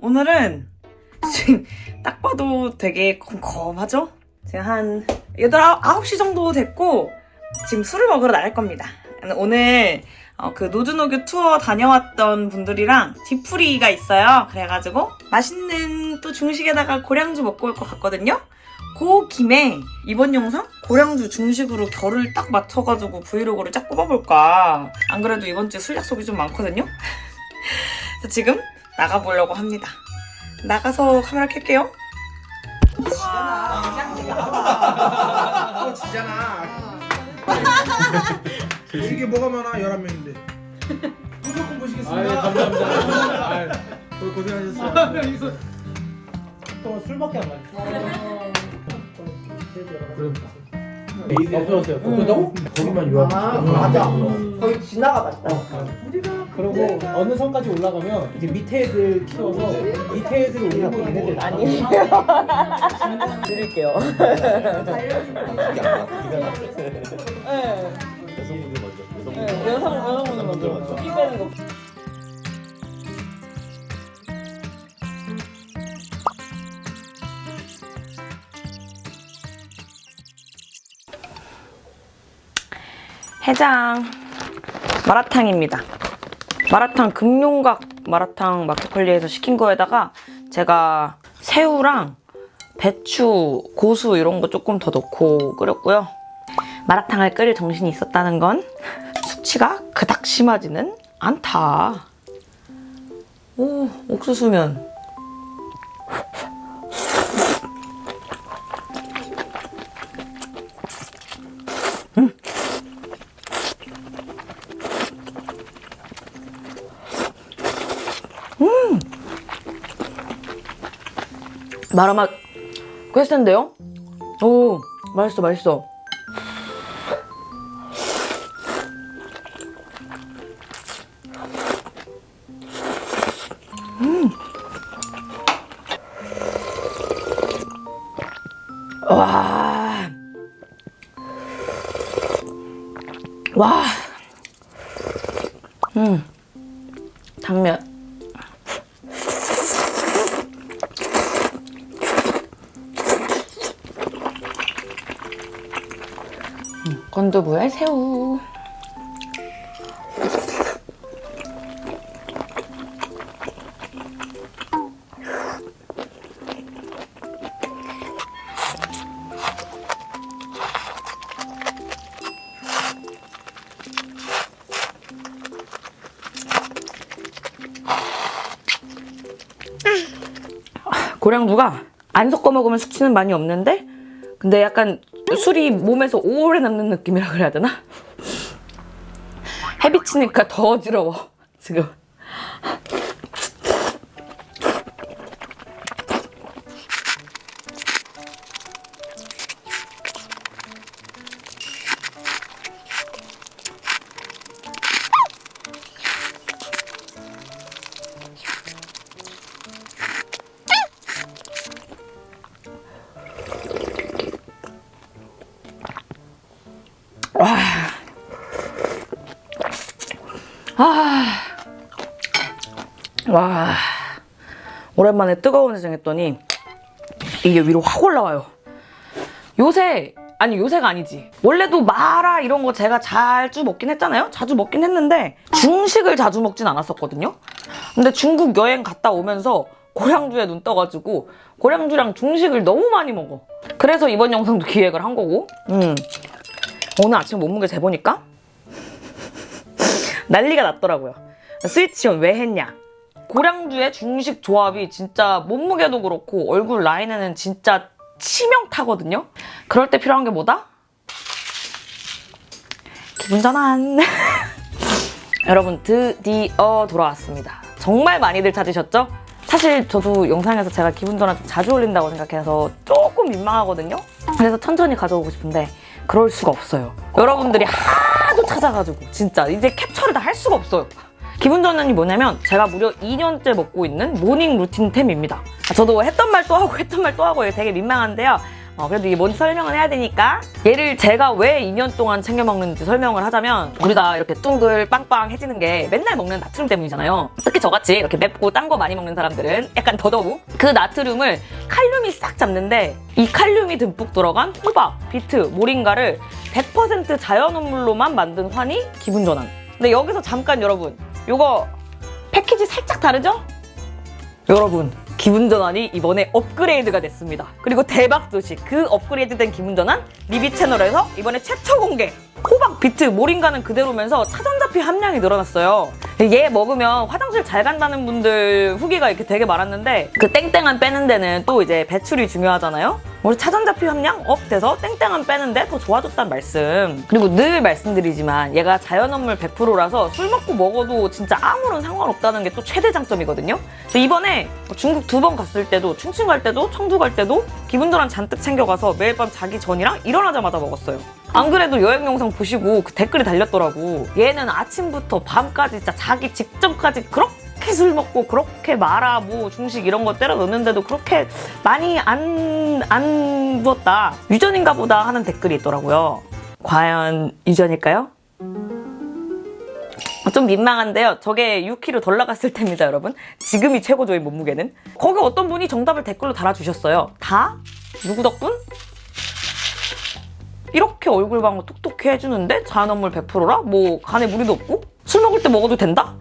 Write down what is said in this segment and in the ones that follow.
오늘은 지금 딱 봐도 되게 컴컴하죠? 지금 한 8, 9시 정도 됐고 지금 술을 먹으러 나갈 겁니다. 오늘 그 노즈노규 투어 다녀왔던 분들이랑 뒤풀이가 있어요. 그래가지고 맛있는 또 중식에다가 고량주 먹고 올 것 같거든요. 그 김에 이번 영상 고량주 중식으로 결을 딱 맞춰가지고 브이로그를 쫙 뽑아볼까. 안 그래도 이번 주에 술 약속이 좀 많거든요. 그래서 지금 나가보려고 합니다. 나가서 카메라 켤게요. 지잖아. 이게 뭐가 많아? 11명인데. 무조건 보시겠습니다. 감사합니다. 아유, 고생하셨어요. 또 술밖에 안 마셔. 없어졌어요. 없어졌다고? 거기만 유학. 맞아. 거의 지나가 봤다. 그리고 어느 선까지 올라가면 이제 밑에 애들 키워서 밑에 애들 올리고 얘네들 아니. 드릴게요. 여성분들 먼저. 피 빼는 거. 해장 마라탕입니다. 마라탕 금룡각 마라탕 마켓컬리에서 시킨 거에다가 제가 새우랑 배추, 고수 이런 거 조금 더 넣고 끓였고요. 마라탕을 끓일 정신이 있었다는 건 숙취가 그닥 심하지는 않다. 오, 옥수수면. 마라맛 꽤 센데요? 오, 맛있어, 맛있어. 와. 와. 당면. 건두부에 새우. 고량주가 안 섞어 먹으면 숙취는 많이 없는데 근데 약간 술이 몸에서 오래 남는 느낌이라 그래야 되나? 해비치니까 더 어지러워 지금. 와, 오랜만에 뜨거운 해장 했더니 이게 위로 확 올라와요. 요새가 아니지. 원래도 마라 이런 거 제가 자주 먹긴 했잖아요. 자주 먹긴 했는데 중식을 자주 먹진 않았었거든요. 근데 중국 여행 갔다 오면서 고량주에 눈 떠가지고 고량주랑 중식을 너무 많이 먹어. 그래서 이번 영상도 기획을 한 거고. 오늘 아침 몸무게 재보니까 난리가 났더라고요. 스위치온 왜 했냐? 고량주의 중식 조합이 진짜 몸무게도 그렇고 얼굴 라인에는 진짜 치명타거든요? 그럴 때 필요한 게 뭐다? 기분 전환. 여러분 드디어 돌아왔습니다. 정말 많이들 찾으셨죠? 사실 저도 영상에서 제가 기분 전환 좀 자주 올린다고 생각해서 조금 민망하거든요? 그래서 천천히 가져오고 싶은데 그럴 수가 없어요. 여러분들이 하도 찾아가지고 진짜 이제 캡처를 다 할 수가 없어요. 기분 전환이 뭐냐면 제가 무려 2년째 먹고 있는 모닝 루틴템입니다. 저도 했던 말 또 하고 되게 민망한데요. 그래도 이게 뭔지 설명을 해야 되니까 얘를 제가 왜 2년 동안 챙겨 먹는지 설명을 하자면 우리가 이렇게 둥글 빵빵해지는 게 맨날 먹는 나트륨 때문이잖아요. 특히 저같이 이렇게 맵고 딴 거 많이 먹는 사람들은 약간 더더욱 그 나트륨을 칼륨이 싹 잡는데 이 칼륨이 듬뿍 들어간 호박, 비트, 모링가를 100% 자연음물로만 만든 환이 기분전환. 근데 여기서 잠깐 여러분 요거 패키지 살짝 다르죠? 여러분 기분전환이 이번에 업그레이드가 됐습니다. 그리고 대박 소식, 그 업그레이드된 기분전환 리비 채널에서 이번에 최초 공개. 호박, 비트, 모링가는 그대로면서 차전자피 함량이 늘어났어요. 얘 먹으면 화장실 잘 간다는 분들 후기가 이렇게 되게 많았는데 그 땡땡한 빼는 데는 또 이제 배출이 중요하잖아요. 우리 차전자피 함량 업 돼서 땡땡한 빼는데 더 좋아졌단 말씀. 그리고 늘 말씀드리지만 얘가 자연음물 100%라서 술 먹고 먹어도 진짜 아무런 상관없다는 게 또 최대 장점이거든요. 이번에 중국 2번 갔을 때도, 충칭 갈 때도, 청두 갈 때도 기분전환 잔뜩 챙겨가서 매일 밤 자기 전이랑 일어나자마자 먹었어요. 안 그래도 여행 영상 보시고 그 댓글이 달렸더라고. 얘는 아침부터 밤까지 진짜 자기 직전까지 그렇게 술 먹고 그렇게 마라, 뭐 중식 이런 거 때려 넣는데도 그렇게 많이 안 부었다. 유전인가 보다 하는 댓글이 있더라고요. 과연 유전일까요? 좀 민망한데요. 저게 6kg 덜 나갔을 때입니다, 여러분. 지금이 최고조의 몸무게는. 거기 어떤 분이 정답을 댓글로 달아주셨어요. 다? 누구 덕분? 이렇게 얼굴 방어 톡톡히 해주는데 자연음물 100%라? 뭐 간에 무리도 없고? 술 먹을 때 먹어도 된다?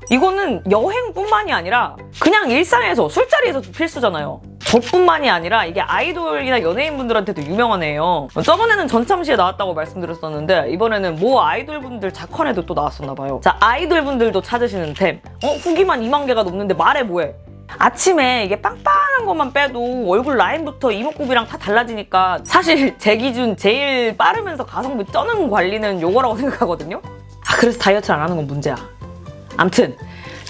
이거는 여행뿐만이 아니라 그냥 일상에서 술자리에서도 필수잖아요. 저뿐만이 아니라 이게 아이돌이나 연예인분들한테도 유명한 애예요. 저번에는 전참시에 나왔다고 말씀드렸었는데 이번에는 모 아이돌분들 작화에도 또 나왔었나봐요. 자, 아이돌분들도 찾으시는 템. 후기만 2만 개가 넘는데 말해 뭐해. 아침에 이게 빵빵한 것만 빼도 얼굴 라인부터 이목구비랑 다 달라지니까 사실 제 기준 제일 빠르면서 가성비 쩌는 관리는 요거라고 생각하거든요. 그래서 다이어트를 안 하는 건 문제야. 암튼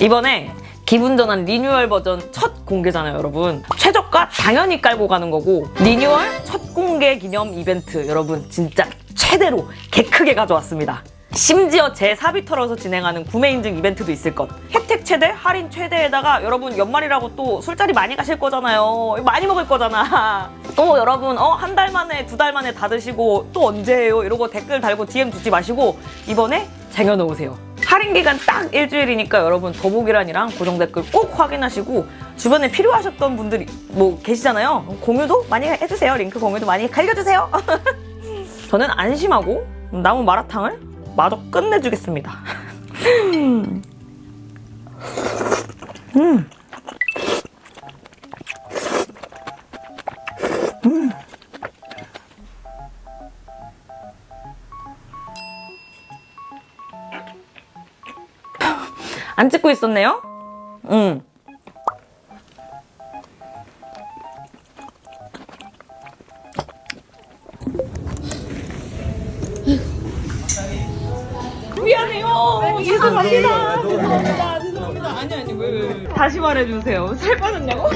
이번에 기분전환 리뉴얼 버전 첫 공개잖아요, 여러분. 최저가 당연히 깔고 가는 거고 리뉴얼 첫 공개 기념 이벤트 여러분 진짜 최대로 개 크게 가져왔습니다. 심지어 제 사비 털어서 진행하는 구매 인증 이벤트도 있을 것. 혜택 최대, 할인 최대에다가 여러분 연말이라고 또 술자리 많이 가실 거잖아요. 많이 먹을 거잖아. 또 여러분 한 달 만에, 2달 만에 다 드시고 또 언제예요? 이러고 댓글 달고 DM 주지 마시고 이번에 쟁여놓으세요. 할인 기간 딱 일주일이니까 여러분 더보기란이랑 고정 댓글 꼭 확인하시고 주변에 필요하셨던 분들이 뭐 계시잖아요. 공유도 많이 해주세요. 링크 공유도 많이 갈겨주세요. 저는 안심하고 남은 마라탕을 마저 끝내주겠습니다. 안 찍고 있었네요? 미안해요. 죄송합니다. 죄송합니다. 아니 왜. 다시 말해주세요. 살 빠졌냐고?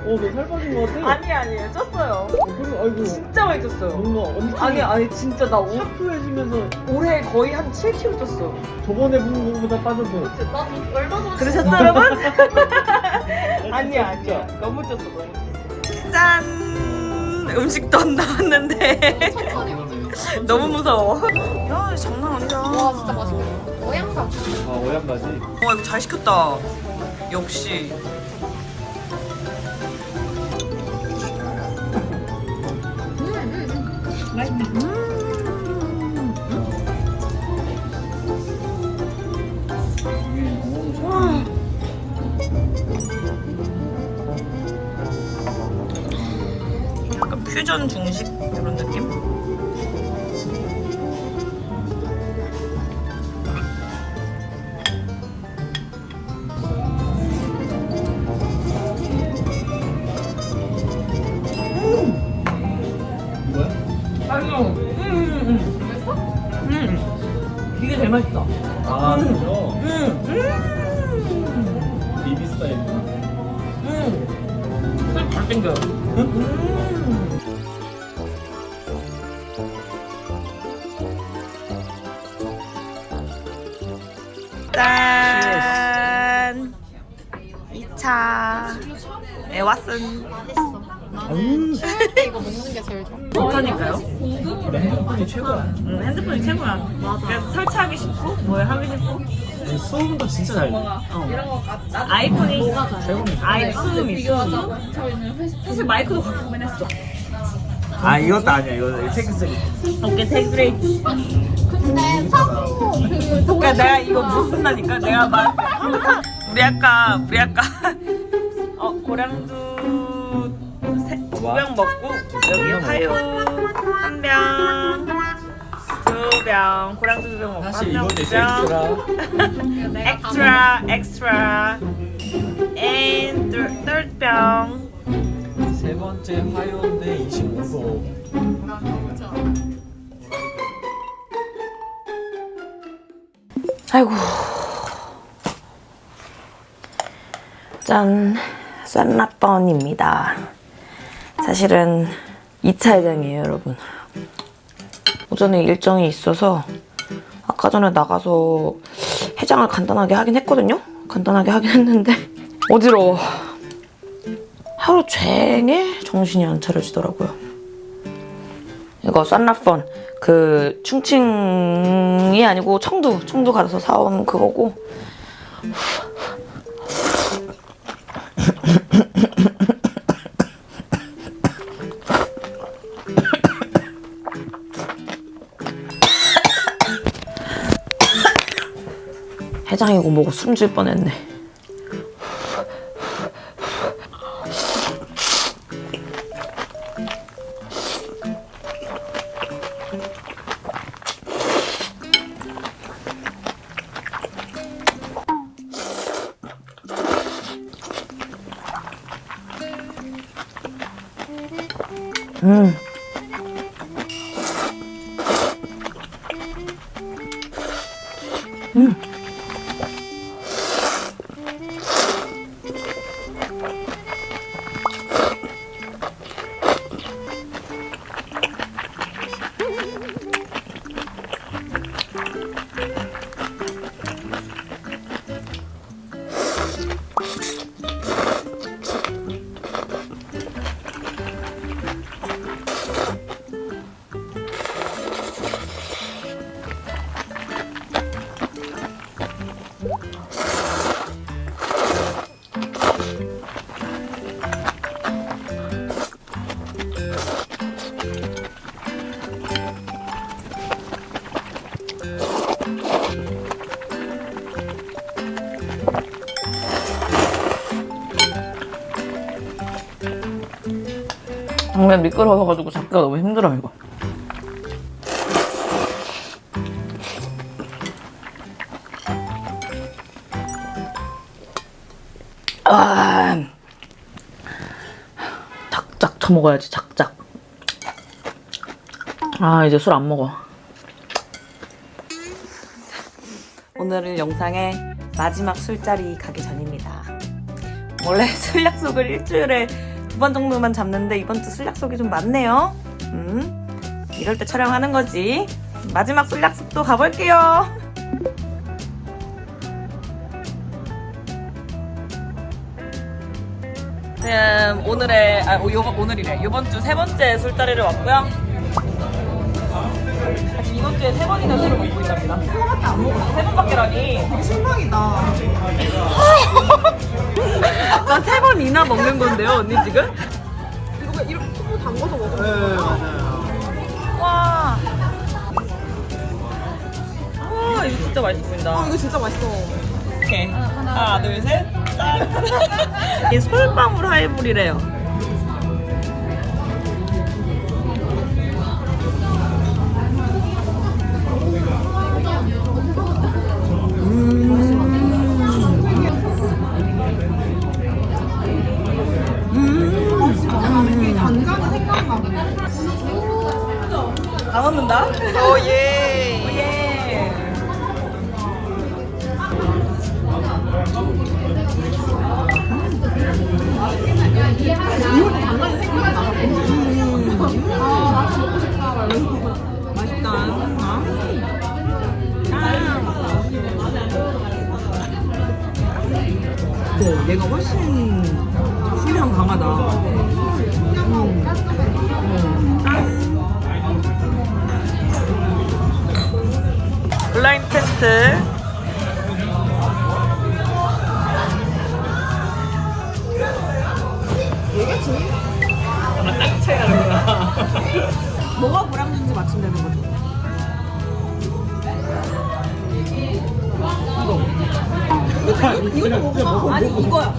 너 살 빠진 거 같아? 아니에요. 쪘어요. 그래, 아이고. 진짜 많이 쪘어요. 뭔가 엄청 아니 진짜 나 샤프해지면서 올해 거의 한 7kg 쪘어. 저번에 본 거보다 빠졌어. 그러셨죠, 여러분? 아니야. 너무 쪘어, 너무 쪘어. 짠! 음식도 안 나왔는데. 너무 무서워. 야, 장난 아니다. 와 진짜 맛있겠다. 어양가지. 어양가지. 이거 잘 시켰다. 역시. 약간 퓨전 중식 이런 느낌? 이게 제일 맛있다. 아, 그래서 비비 스타일이구나. 술 바로 땡겨요. 짠! 2차. 네, 왓슨. 이거 먹는 게 제일 좋아. 좋다니까요. 핸드폰이 최고야. 핸드폰이 최고야. 그래서 설치하기 쉽고 뭐 하기 쉽고. 수음도 진짜 잘 돼. 아이폰이 최고입니다. 수음이. 사실 마이크도 바꾸긴 했어. 아 이것도 아니야. 이거 텍스트. 오케이 택그레이. 근데 사고 그 그러니까 내가 이거 못 쓴다니까. 내가 막 우리 아까 고량주 2병 먹고 여기 화요 1병 2병 고량주 2병 먹고 사실 1병 이것도 extra and third 병. 세 번째 화요인데 25도. 아이고 짠 쌀라뻔입니다. 사실은 2차 해장이에요 여러분. 오전에 일정이 있어서 아까 전에 나가서 해장을 간단하게 하긴 했거든요. 간단하게 하긴 했는데 어지러워. 하루 종일 정신이 안 차려지더라고요. 이거 쌀라뻔 그 충칭이 아니고 청두 가서 사온 그거고. 해장이고 뭐고 숨질 뻔했네. 당면 미끄러워가지고 잡기가 너무 힘들어 이거. 작작 쳐먹어야지 작작. 이제 술 안 먹어. 오늘은 영상의 마지막 술자리 가기 전입니다. 원래 술 약속을 일주일에 2번 정도만 잡는데 이번 주 술 약속이 좀 많네요. 이럴 때 촬영하는 거지. 마지막 술 약속도 가볼게요. 오늘이래. 이번 주 3번째 술자리를 왔고요. 지금 이번 주에 3번이나 술을 먹고 있답니다. 3번밖에 안 먹었어. 3번밖에라니. 되게 실망이다. 나 3번이나 먹는 건데요, 언니 지금? 이렇게 콩 담궈서 먹으면 네 맞아요. 와. 와, 이거 진짜 맛있어 보인다. 이거 진짜 맛있어. 오케이. 하나, 둘, 셋. 짠. 이게 솔방울 하이볼이래요. 단감이 생각나. 다 넣는다? 오예. 오예. 맛있다. 얘가 훨씬 술향 강하다. 블라인드 테스트. 아마 딱 차이 나는구나. 뭐가 불량인지 맞춘다는 거죠? 이거 먹어. 아니 이거야.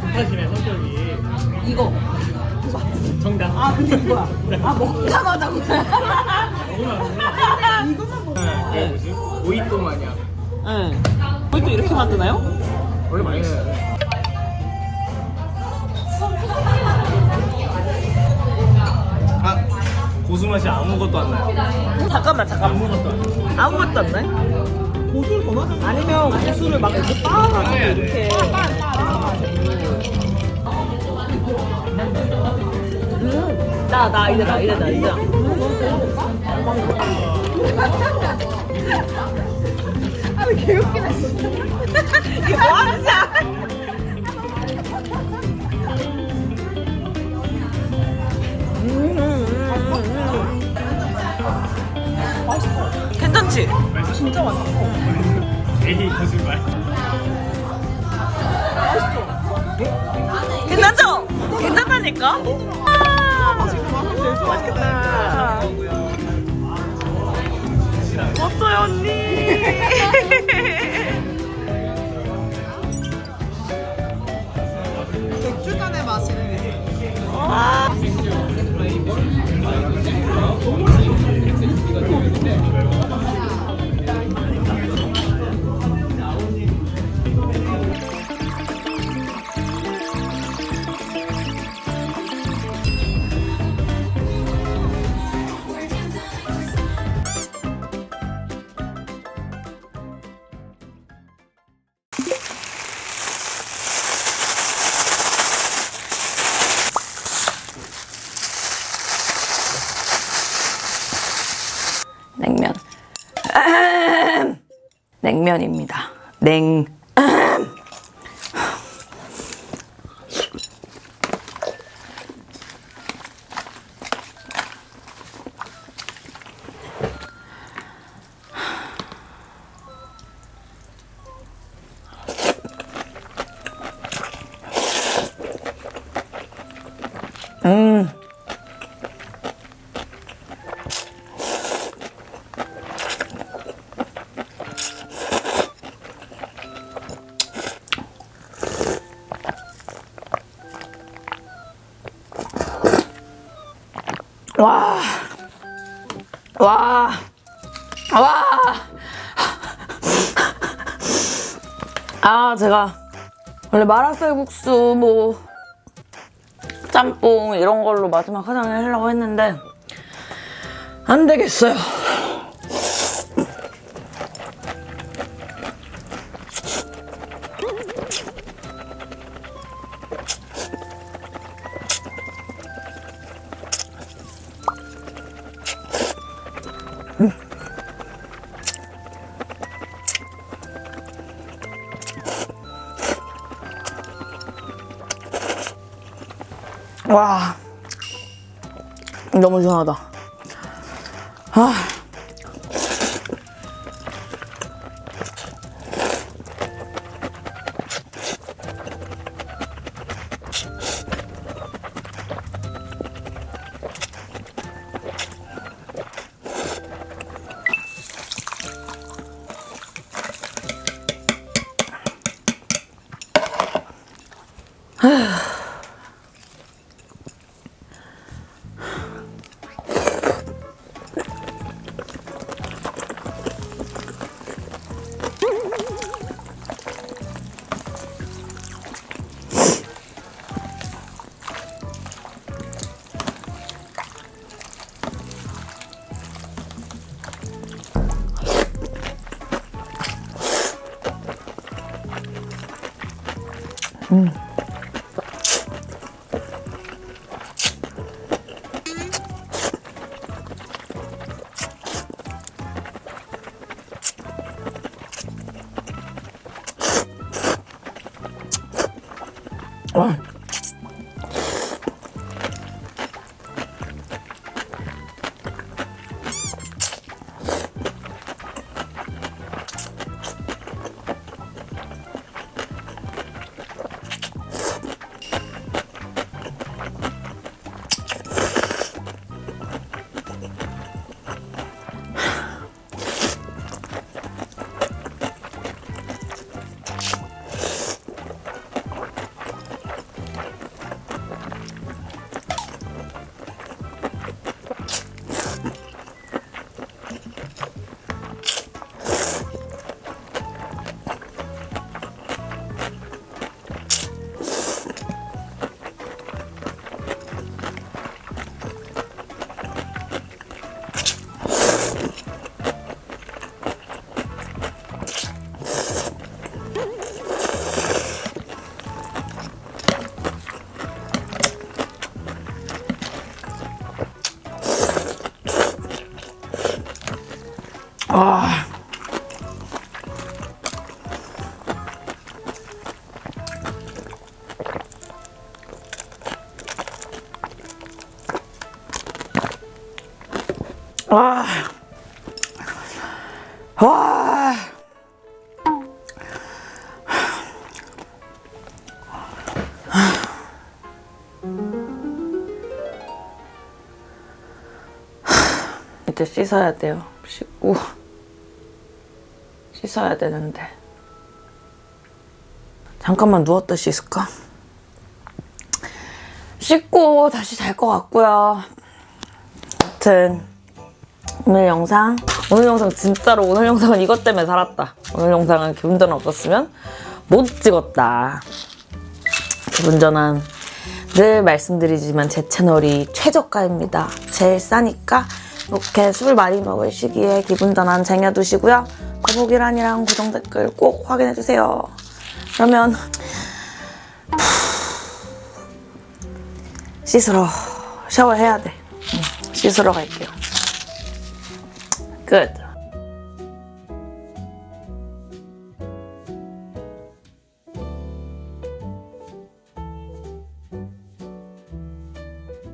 급하시네 성격이. 이거. 정답. 아 근데 이거야. 아 먹자마자 그냥. 이거만 먹어. 네, 뭐지? 오이또 마냥. 응. 또 이렇게 만드나요? 원래 많이 해요. 아, 고수 맛이 아무것도 안 나요. 잠깐만. 아무것도 안 나요. 아무것도 안 나? 고수를 더 넣어? 아니면 고수를 막 이렇게 빻아가지고 해야 돼. 이렇게. 나 이제. 아, 왜 개웃기네, 진짜. 이게 뭐 하는 짓이야? 괜찮지? 진짜 맛있어. 에이, 거짓말. 괜찮죠? 괜찮다니까? 맛있겠다. 어때요, 언니? 맥주잔의 맛이네. 와. 냉면. 냉면입니다. 와. 아, 제가 원래 마라쌀국수, 뭐, 짬뽕 이런 걸로 마지막 화장을 하려고 했는데, 안 되겠어요. 와, 너무 시원하다. 아. 와. 아. 와. 와. 이제 씻어야 돼요. 씻고 씻어야 되는데 잠깐만 누웠다 씻을까? 씻고 다시 잘 것 같고요. 아무튼 오늘 영상 진짜로 오늘 영상은 이것 때문에 살았다. 오늘 영상은 기분 전환 없었으면 못 찍었다. 기분 전환 늘 말씀드리지만 제 채널이 최저가입니다. 제일 싸니까 이렇게 술 많이 먹을 시기에 기분 전환 쟁여두시고요. 더보기란이랑 고정 댓글 꼭 확인해주세요. 그러면 씻으러 샤워해야 돼. 씻으러 갈게요. 끝.